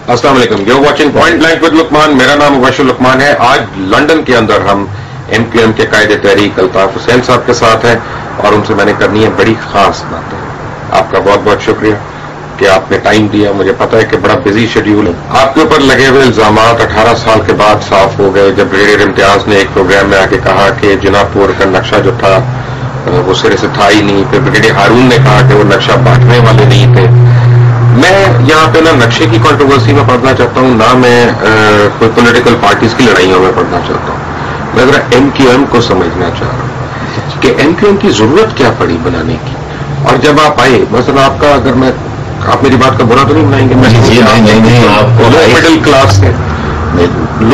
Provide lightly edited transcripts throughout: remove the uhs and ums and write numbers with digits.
अस्सलाम वालेकुम, you're watching Point Blank with Lukman. मेरा नाम मुबशर लुकमान है। आज लंदन के अंदर हम MQM के कायदे तहरीक अल्ताफ हुसैन साहब के साथ हैं और उनसे मैंने करनी है बड़ी खास बातें। आपका बहुत बहुत शुक्रिया कि आपने टाइम दिया। मुझे पता है कि बड़ा बिजी शेड्यूल है। आपके ऊपर लगे हुए इल्जामात 18 साल के बाद साफ हो गए जब ब्रिगेडियर इम्तियाज ने एक प्रोग्राम में आके कहा कि जिनापुर का नक्शा जो था वो सिरे से था ही नहीं। फिर ब्रिगेडियर हारून ने कहा कि वो नक्शा बांटने वाले नहीं थे। मैं यहाँ पे ना नक्शे की कंट्रोवर्सी में पढ़ना चाहता हूँ, ना मैं कोई पॉलिटिकल पार्टीज की लड़ाइयों में पढ़ना चाहता हूँ। मैं जरा MQM को समझना चाह रहा हूँ कि MQM की जरूरत क्या पड़ी बनाने की। और जब आप आए, मसलन आपका, अगर मैं, आप मेरी बात का बुरा तो नहीं बनाएंगे, मैं आपको लो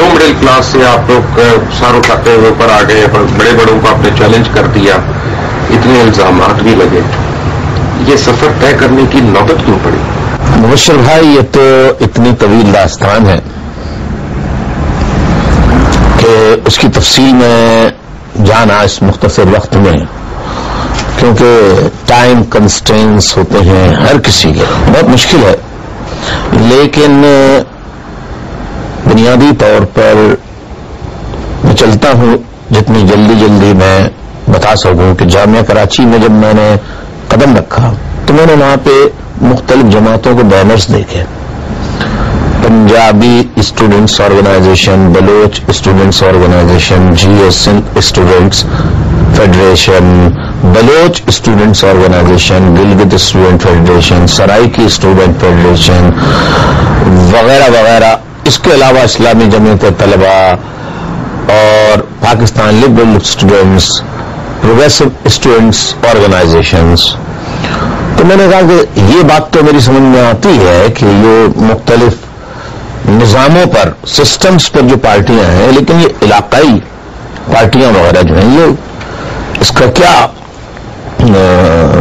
मिडिल क्लास से आप लोग सार उठाते हुए ऊपर आ गए, बड़े बड़ों को आपने चैलेंज कर दिया, इतने इल्जामात भी लगे, ये सफर तय करने की नौबत क्यों पड़ी? मुबशर भाई, ये तो इतनी तवील दास्तान है कि उसकी तफसील में जाना इस मुख्तसर वक्त में, क्योंकि टाइम कंस्ट्रेंट्स होते हैं हर किसी के, बहुत मुश्किल है। लेकिन बुनियादी तौर पर मैं चलता हूं जितनी जल्दी मैं बता सकूं कि जामिया कराची में जब मैंने कदम रखा तो मैंने वहां पे मुख्तलिफ जमातों के बैनर्स देखे। Punjabi students organisation, Baloch students organisation, GS students federation, Baloch students organisation, Gilgit student federation, Saraiki student federation वगैरह वगैरह। इसके अलावा इस्लामी जमीयत तलबा और Pakistan liberal students, progressive students organisations. तो मैंने कहा कि ये बात तो मेरी समझ में आती है कि ये मुख्तलिफ निज़ामों पर, सिस्टम्स पर जो पार्टियां हैं, लेकिन ये इलाकाई पार्टियां वगैरह जो हैं, ये इसका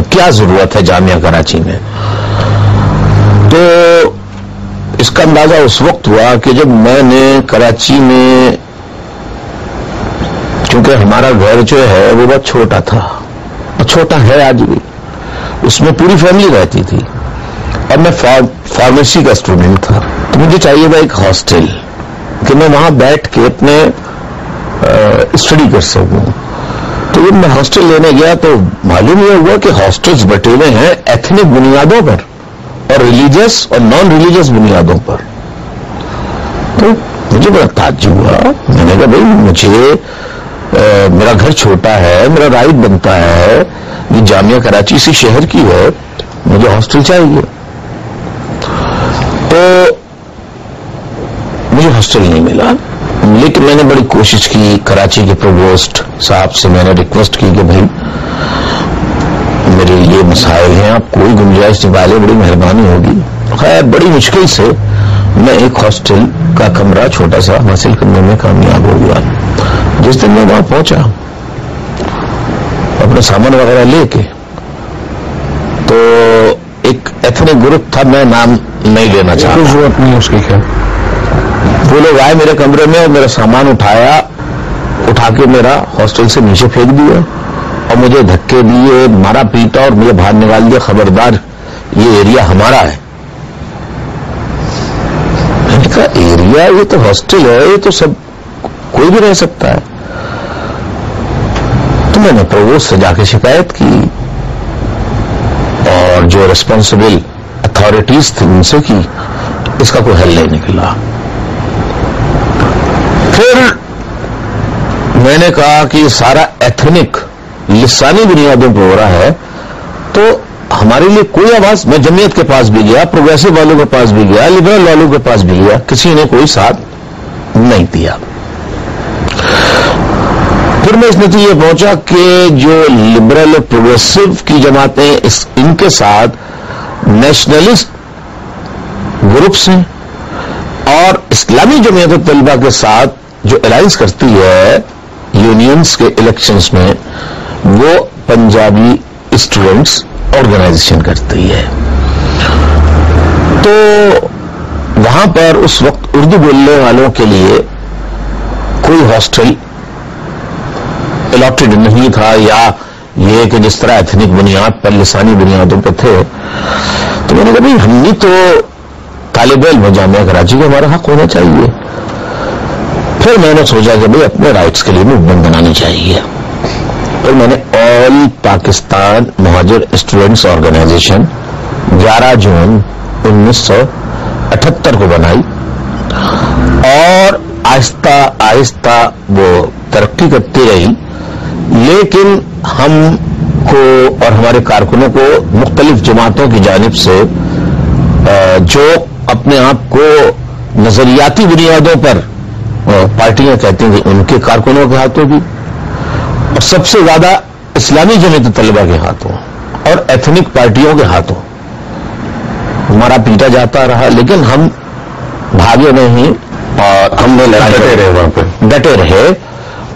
क्या जरूरत है जामिया कराची में। तो इसका अंदाजा उस वक्त हुआ कि जब मैंने कराची में, क्योंकि हमारा घर जो है वो बहुत छोटा था, और छोटा है आज भी, उसमें पूरी फैमिली रहती थी और मैं फार्मेसी का स्टूडेंट था। तो मुझे चाहिए था एक हॉस्टल कि मैं वहां बैठ के अपने स्टडी कर सकूं। तो जब मैं हॉस्टल लेने गया तो मालूम यह हुआ कि हॉस्टल्स बटे हुए हैं एथनिक बुनियादों पर और रिलीजियस और नॉन रिलीजियस बुनियादों पर। तो मुझे बड़ा ताज्जुब हुआ। मैंने कहा भाई, मुझे मेरा घर छोटा है, मेरा राइट बनता है, ये जामिया कराची इसी शहर की है, मुझे हॉस्टल चाहिए। तो मुझे हॉस्टल नहीं मिला, लेकिन मैंने बड़ी कोशिश की। कराची के प्रोवोस्ट साहब से मैंने रिक्वेस्ट की कि भाई मेरे ये मसाइल हैं, आप कोई गुंजाइश निकाले, बड़ी मेहरबानी होगी। खैर बड़ी मुश्किल से मैं एक हॉस्टल का कमरा छोटा सा हासिल करने में कामयाब हो गया। जिस दिन मैं वहां पहुंचा अपना सामान वगैरह लेके, तो एक एथनिक ग्रुप था, मैं नाम नहीं लेना चाहता, कोई जरूरत नहीं उसकी। क्या वो लोग आए मेरे कमरे में और मेरा सामान उठा के मेरा हॉस्टल से नीचे फेंक दिया और मुझे धक्के दिए, मारा पीटा और मुझे बाहर निकाल दिया। खबरदार, ये एरिया हमारा है। मैंने कहा एरिया, ये तो हॉस्टल है, ये तो सब कोई भी रह सकता है। तो मैंने प्रोवोस्ट से जाके शिकायत की और जो रिस्पॉन्सिबल अथॉरिटीज थी उनसे की। इसका कोई हल नहीं निकला। फिर मैंने कहा कि सारा एथनिक लिसानी बुनियादों पर हो रहा है, तो हमारे लिए कोई आवाज। मैं जमीयत के पास भी गया, प्रोग्रेसिव वालों के पास भी गया, लिबरल वालों के पास भी गया, किसी ने कोई साथ नहीं दिया। फिर मैं इस नतीजे पहुंचा कि जो लिबरल और प्रोग्रेसिव की जमातें, इनके साथ नेशनलिस्ट ग्रुप्स हैं और इस्लामी जमीयत तलबा के साथ जो अलायंस करती है यूनियंस के इलेक्शंस में, वो पंजाबी स्टूडेंट्स ऑर्गेनाइजेशन करती है। तो वहां पर उस वक्त उर्दू बोलने वालों के लिए कोई हॉस्टल अलॉटेड नहीं था, या ये कि जिस तरह एथनिक बुनियाद पर, लिसानी बुनियादों पर थे। तो मैंने कहा भाई, हमने तो तालिब इल्म जामिया कराची को हमारा हक होना चाहिए। फिर मैंने सोचा कि भाई अपने राइट्स के लिए मूवमेंट बनानी चाहिए। फिर मैंने ऑल पाकिस्तान मुहाजिर स्टूडेंट्स ऑर्गेनाइजेशन 11 जून 1978 को बनाई और आहिस्ता आहिस्ता वो तरक्की करती रही, लेकिन हमको और हमारे कारकुनों को मुख्तलिफ जमातों की जानिब से जो अपने आप को नजरियाती बुनियादों पर पार्टियां कहती थी, उनके कारकुनों के हाथों भी, और सबसे ज्यादा इस्लामी जमीयत तलबा के हाथों और एथनिक पार्टियों के हाथों हमारा पीटा जाता रहा, लेकिन हम भागे नहीं और हमने डटे रहे।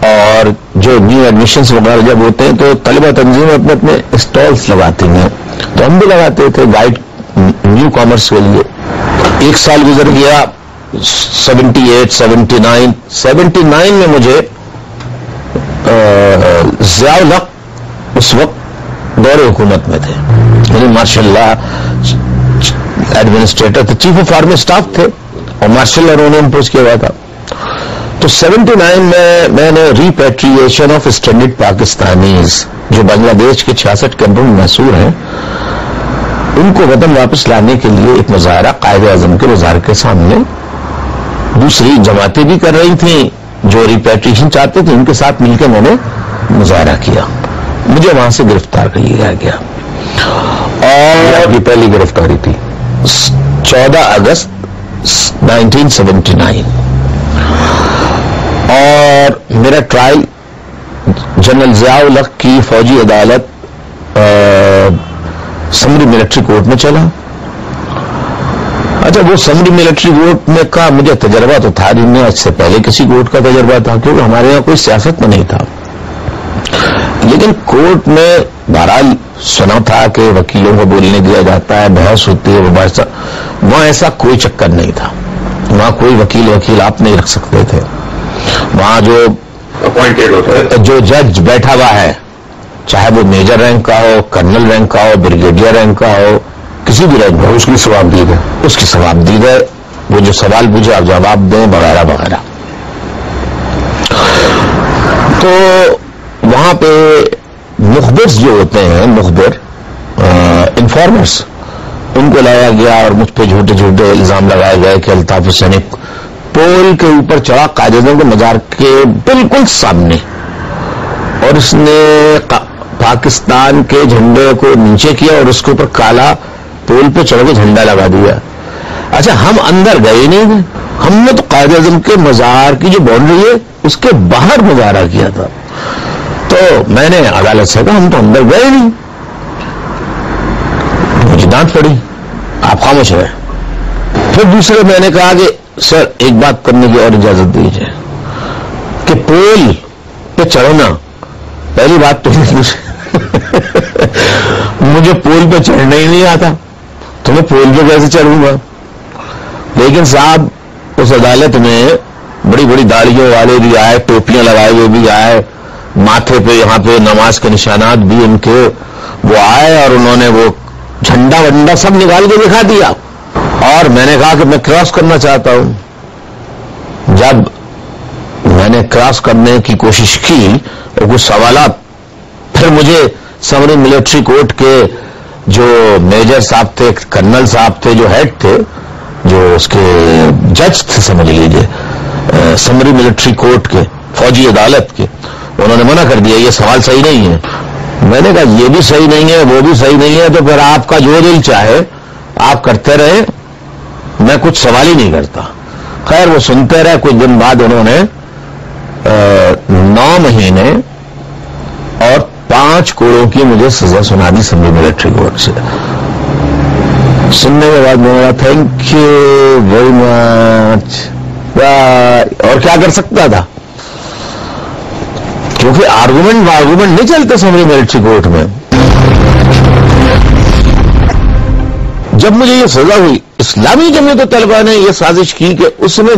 और जो न्यू एडमिशंस वगैरह जब होते हैं तो तलबा तंजीमें अपने अपने स्टॉल्स लगाती हैं, तो हम भी लगाते थे गाइड न्यू कॉमर्स के लिए। एक साल गुजर गया, 78, 79 में मुझे ज़ियाउल हक उस वक्त दौरे हुकूमत में थे, यानी माशाल्लाह एडमिनिस्ट्रेटर थे, चीफ ऑफ आर्मी स्टाफ थे और मार्शल उन्होंने इम्पोज किया हुआ था। तो 79 में मैंने रिपेट्रिएशन ऑफ स्ट्रेंडेड पाकिस्तानीज जो बांग्लादेश के 66 कैंपों में महसूर हैं, उनको वतन वापस लाने के लिए एक मुजाहरा कायद-ए-आज़म के वज़ार के सामने दूसरी जमातें भी कर रही थी जो रिपेट्रिएशन चाहते थे, उनके साथ मिलकर मैंने मुजाहरा किया। मुझे वहां से गिरफ्तार कर लिया गया और अपनी पहली गिरफ्तारी थी 14 अगस्त 1979 और मेरा ट्रायल जनरल ज़ियाउल हक की फौजी अदालत समरी मिलिट्री कोर्ट में चला। अच्छा, वो समरी मिलिट्री कोर्ट में का मुझे तजर्बा तो था नहीं, इससे पहले किसी कोर्ट का तजर्बा था, क्योंकि हमारे यहाँ कोई सियासत में नहीं था, लेकिन कोर्ट में बहरहाल सुना था कि वकीलों को बोलने दिया जाता है, बहस होती है, मुबाहिसा। वहां ऐसा कोई चक्कर नहीं था, वहां कोई वकील आप नहीं रख सकते थे। वहां जो अपॉइंटेड होता है, जो जज बैठा हुआ है, चाहे वो मेजर रैंक का हो, कर्नल रैंक का हो, ब्रिगेडियर रैंक का हो, किसी भी रैंक हो, उसकी सवाबदीद है, उसकी सवाबदीद है, वो जो सवाल पूछे आप जवाब दें वगैरह वगैरह। तो वहां पे मुखबिर जो होते हैं, मुखबिर इन्फॉर्मर्स, उनको लाया गया और मुझ पे झूठे झूठे इल्जाम लगाए गए कि अल्ताफ हुसैनी पोल के ऊपर चढ़ा कायद-ए-आज़म के मजार के बिल्कुल सामने और इसने पाकिस्तान के झंडे को नीचे किया और उसके ऊपर काला पोल पे चढ़ के झंडा लगा दिया। अच्छा, हम अंदर गए नहीं, हमने तो कायद-ए-आज़म के मजार की जो बाउंड्री है उसके बाहर मुजाहरा किया था। तो मैंने अदालत से कहा हम तो अंदर गए नहीं, मुझे डांट पड़ी, आप खामोश रहे। फिर दूसरे मैंने कहा कि सर एक बात करने की और इजाजत दीजिए कि पोल पे चढ़ना, पहली बात तो मुझे पोल पे चढ़ना ही नहीं आता, तो मैं पोल पे कैसे चढ़ूंगा। लेकिन साहब उस अदालत में बड़ी बड़ी दाढ़ियों वाले भी आए, टोपियां लगाए हुए भी आए, माथे पे यहाँ पे नमाज के निशानात भी उनके वो आए और उन्होंने वो झंडा वंडा सब निकाल के दिखा दिया। और मैंने कहा कि मैं क्रॉस करना चाहता हूं। जब मैंने क्रॉस करने की कोशिश की और कुछ सवालात, फिर मुझे समरी मिलिट्री कोर्ट के जो मेजर साहब थे, कर्नल साहब थे, जो हेड थे, जो उसके जज थे, समझ लीजिए समरी मिलिट्री कोर्ट के, फौजी अदालत के, उन्होंने मना कर दिया ये सवाल सही नहीं है। मैंने कहा ये भी सही नहीं है, वो भी सही नहीं है, तो फिर आपका जो दिल चाहे आप करते रहे, मैं कुछ सवाल ही नहीं करता। खैर वो सुनते रहे। कुछ दिन बाद उन्होंने 9 महीने और 5 करोड़ की मुझे सजा सुना दी समरी मिलिट्री कोर्ट से। सुनने के बाद मैंने कहा थैंक यू वेरी मच, और क्या कर सकता था, क्योंकि आर्गुमेंट नहीं चलते समरी मिलिट्री कोर्ट में। जब मुझे ये सजा हुई, इस्लामी जमीयत तलबा ने ये साजिश की कि उसमें